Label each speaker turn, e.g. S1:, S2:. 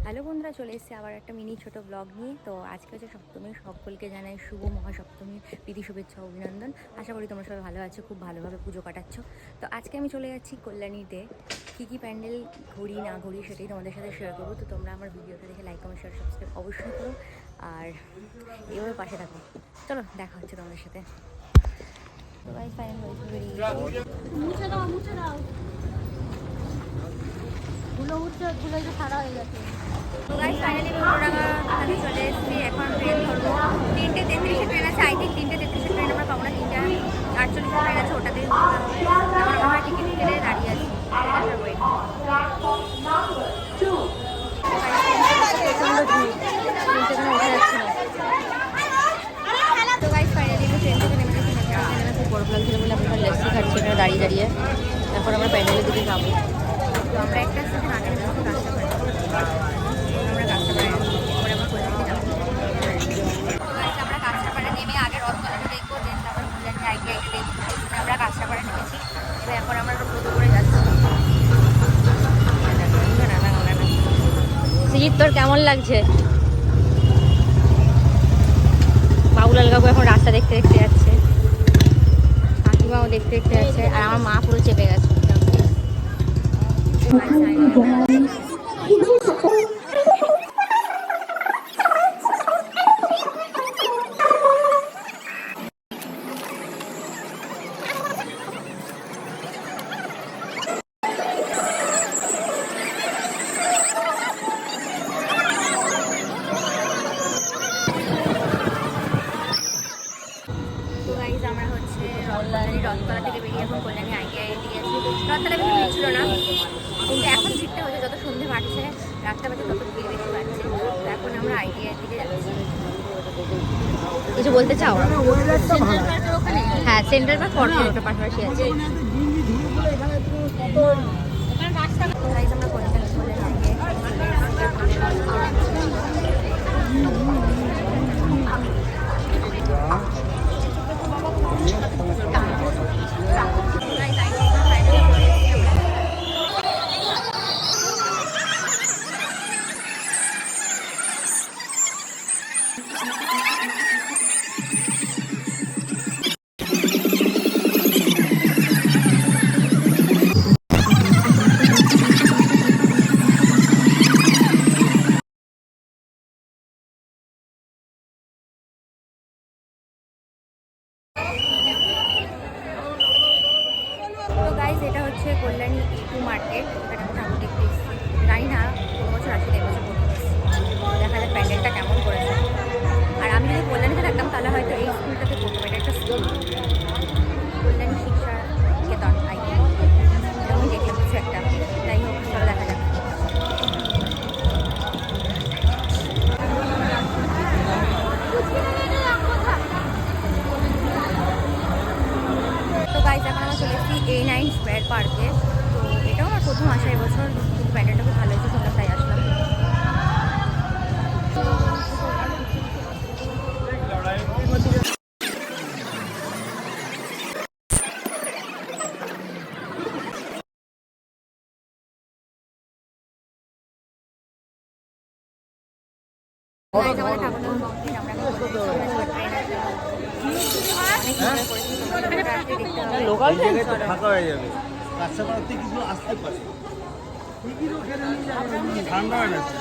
S1: Hello বন্ধুরা, চলে এসেছে আবার একটা মিনি ছোট ব্লগ নিয়ে। তো আজকে হচ্ছে সপ্তমী, সকলকে জানাই শুভ মহাসপ্তমীর প্রীতি শুভেচ্ছা অভিনন্দন। আশা করি তোমরা সবাই ভালো আছো, খুব ভালোভাবে পুজো কাটাচ্ছ। তো আজকে আমি চলে যাচ্ছি কল্যাণীতে। কী প্যান্ডেল ঘুরি না ঘুরি সেটাই তোমাদের সাথে শেয়ার করবো। তো তোমরা আমার ভিডিওটা দেখে লাইক কমেন্ট শেয়ার সাবস্ক্রাইব অবশ্যই করো, আর এইভাবে পাশে থাকো। চলো দেখা হচ্ছে তোমাদের সাথে। তো গাইস ফাইনাল হয়েছে, বেরিয়ে
S2: মুছে দাও ধুলো উঠছে, ধুলো সারা হয়ে গেছে।
S1: তো গাইস ফাইনালি পুরোটাকে চলে এসেছি। এখন ট্রেন ধরবো, 3:33 ট্রেন আছে। আই থিঙ্ক 3:33 ট্রেন আমরা পাবো না, 3:48 ট্রেন আছে, ওটাতেই আমরা টিকিট কেটে দাঁড়িয়ে আছি। তো গাইস ফাইনালি ট্রেন থেকে নেমে গেছি। খুব বড় লাগছিল বলে আমরা লেসি খাচ্ছি এখানে দাঁড়িয়ে দাঁড়িয়ে। এখন আমরা প্যান্ডেলের দিকে যাবো। তো আমরা একটা স্টেশন আগে রাস্তা পাই, আমরা রাস্তা পাই পরে আমরা কলকাতা যাবো। আমরা কাঁচরাপাড়া নেমে আগে রথতলাটা দেখবো, দেন তারপর কল্যাণী আইটিআইটা দেখবো। আমরা কাঁচরাপাড়া নেমেছি, এবার এখন আমরা টোটো করে যাচ্ছি। সিজিত, তোর কেমন লাগছে? বাবুলাল কাকু এখন রাস্তা দেখতে দেখতে যাচ্ছে, কাকিমাও দেখতে দেখতে যাচ্ছে, আর আমার মা পুরো চেপে গেছে। আমরা হচ্ছে রথতলা থেকে বেরিয়ে এখন কল্যাণী আইটিআই দিয়ে আছি। রথতলা বেশি ভিড় ছিল না, কিন্তু এখন ভিড়টা হচ্ছে, যত সন্ধে বাড়ছে রাস্তা বাজে তত ভিড় বেশি বাড়ছে। এখন আমরা আইটিআই দিকে যাচ্ছি। কিছু বলতে চাও? হ্যাঁ, সেন্ট্রাল পার্ক ফটোটা পাশাপাশি আছে। আমরা কল্যাণী এটা হচ্ছে কল্যাণী ইকো মার্কেট। এখানে আমি ঠাকুর দেখতে এসেছি, জানি না কোন বছর আসলে এবছর প্রথম এসেছি। দেখা যায় প্যান্ডেলটা কেমন করেছে। আর আমি যদি কল্যাণীতে থাকতাম তাহলে হয়তো এই স্কুলটাতে পড়তাম। এটা একটা স্কুল, কল্যাণী শিক্ষা নিকেতন আই থিঙ্ক, আমি দেখলাম কিছু একটা। যাই হোক, চলো দেখা যাক। তো গাইজ এখন আমরা চলে এসেছি A9 স্কোয়ার পার্কে। তো এটাও আমার প্রথম আসা এবছর, কিন্তু প্যান্ডেলটা খুব ভালো হয়েছে, শুনলাম তাই আসলাম।
S3: লোকাল ফাঁকা হয়ে যাবে, কাছাকাছি কিছু আসতে পারে, ঠান্ডা হয়ে যাচ্ছে।